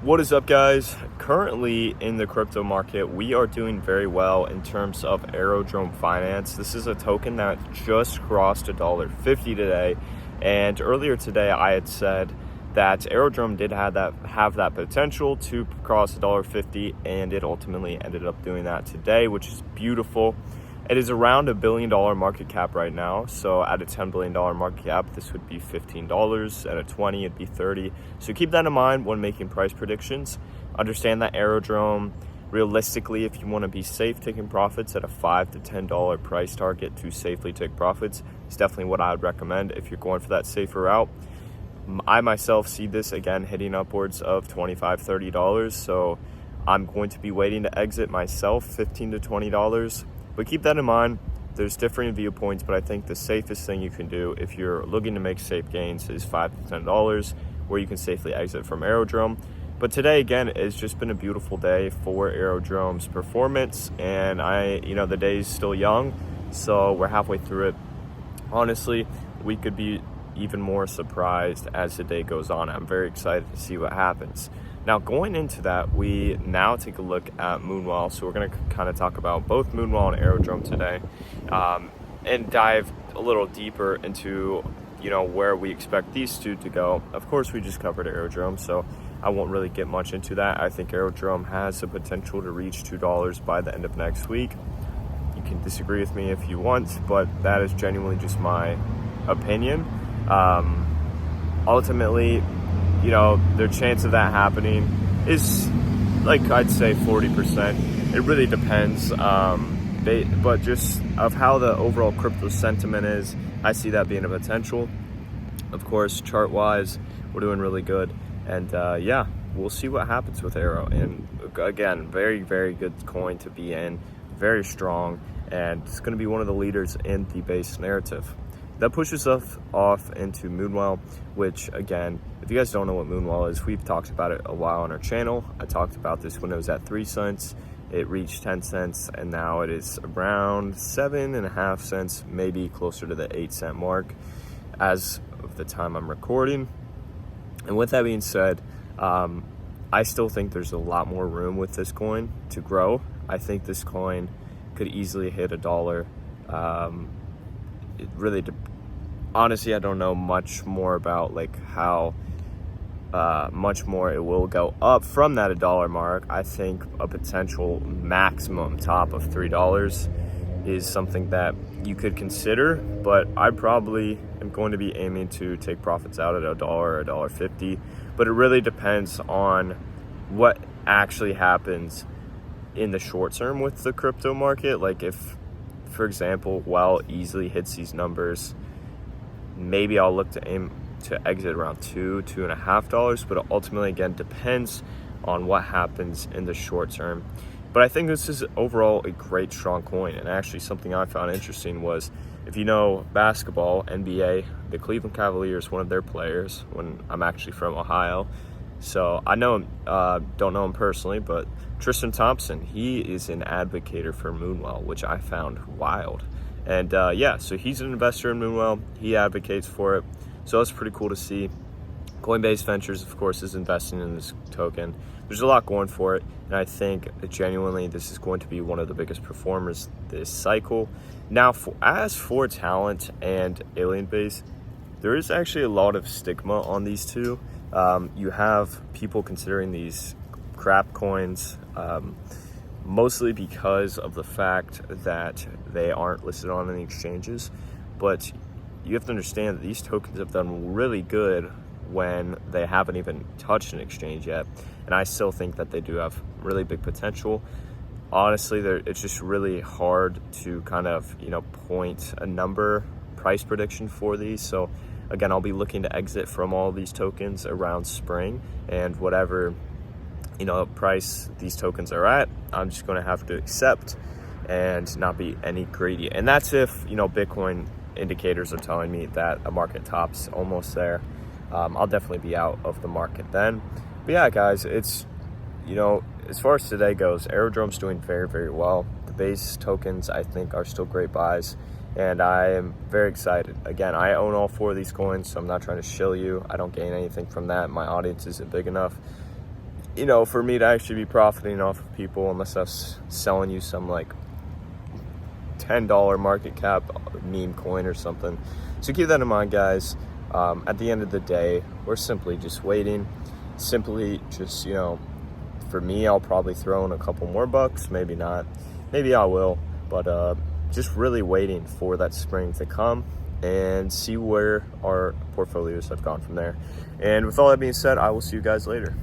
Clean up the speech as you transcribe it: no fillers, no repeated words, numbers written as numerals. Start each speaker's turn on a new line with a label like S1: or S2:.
S1: What is up, guys? Currently in the crypto market, we are doing very well in terms of Aerodrome Finance. This is a token that just crossed $1.50 today. And earlier today, I had said that Aerodrome did have that potential to cross $1.50, and it ultimately ended up doing that today, which is beautiful. It is around $1 billion market cap right now. So at a $10 billion market cap, this would be $15. At a 20, it'd be 30. So keep that in mind when making price predictions. Understand that Aerodrome, realistically, if you want to be safe taking profits at a $5 to $10 price target to safely take profits, it's definitely what I would recommend if you're going for that safer route. I myself see this again hitting upwards of $25, $30. So I'm going to be waiting to exit myself $15 to $20. But keep that in mind. There's different viewpoints, but I think the safest thing you can do if you're looking to make safe gains is $5 to $10, where you can safely exit from Aerodrome. But today, again, it's just been a beautiful day for Aerodrome's performance, and the day's still young, so we're halfway through it. Honestly, we could be even more surprised as the day goes on. I'm very excited to see what happens. Now, going into that, we now take a look at Moonwell. So we're going to kind of talk about both Moonwell and Aerodrome today, and dive a little deeper into, where we expect these two to go. Of course, we just covered Aerodrome, so I won't really get much into that. I think Aerodrome has the potential to reach $2 by the end of next week. You can disagree with me if you want, but that is genuinely just my opinion. Ultimately, their chance of that happening is, I'd say 40%. It really depends, but just of how the overall crypto sentiment is, I see that being a potential. Of course, chart-wise, we're doing really good, and we'll see what happens with Aero. And again, very, very good coin to be in, very strong, and it's going to be one of the leaders in the base narrative. That pushes us off into Moonwell, which, again, if you guys don't know what Moonwell is, we've talked about it a while on our channel. I talked about this when it was at 3 cents. It reached 10 cents, and now it is around 7.5 cents, maybe closer to the 8 cent mark as of the time I'm recording. And with that being said, I still think there's a lot more room with this coin to grow. I think this coin could easily hit $1. It really honestly, I don't know much more about how much more it will go up from that $1 mark. I think a potential maximum top of $3 is something that you could consider, but I probably am going to be aiming to take profits out at $1 or $1.50. But it really depends on what actually happens in the short term with the crypto market. If, for example, Well easily hits these numbers, maybe I'll look to aim to exit around $2.5, but it ultimately, again, depends on what happens in the short term. But I think this is overall a great, strong coin. And actually, something I found interesting was, if you know basketball, NBA, the Cleveland Cavaliers, one of their players, when I'm actually from Ohio, so I know him, don't know him personally, but Tristan Thompson, he is an advocator for Moonwell, which I found wild. And so he's an investor in Moonwell. He advocates for it. So that's pretty cool to see. Coinbase Ventures, of course, is investing in this token. There's a lot going for it. And I think that genuinely this is going to be one of the biggest performers this cycle. Now, as for talent and Alien Base, there is actually a lot of stigma on these two. You have people considering these crap coins, mostly because of the fact that they aren't listed on any exchanges. But you have to understand that these tokens have done really good when they haven't even touched an exchange yet. And I still think that they do have really big potential. Honestly, it's just really hard to kind of, point a number price prediction for these. So again, I'll be looking to exit from all these tokens around spring, and whatever price these tokens are at, I'm just going to have to accept and not be any greedy. And that's if Bitcoin indicators are telling me that a market top's almost there. I'll definitely be out of the market then. But yeah, guys, it's as far as today goes, Aerodrome's doing very, very well. The base tokens, I think, are still great buys, and I am very excited. Again, I own all 4 of these coins, so I'm not trying to shill you. I don't gain anything from that. My audience isn't big enough. you know, for me to actually be profiting off of people, unless I'm selling you some like $10 market cap meme coin or something. So keep that in mind, guys. At the end of the day, we're simply just waiting. Simply just, you know, for me, I'll probably throw in a couple more bucks, maybe not, maybe I will, but just really waiting for that spring to come and see where our portfolios have gone from there. And with all that being said, I will see you guys later.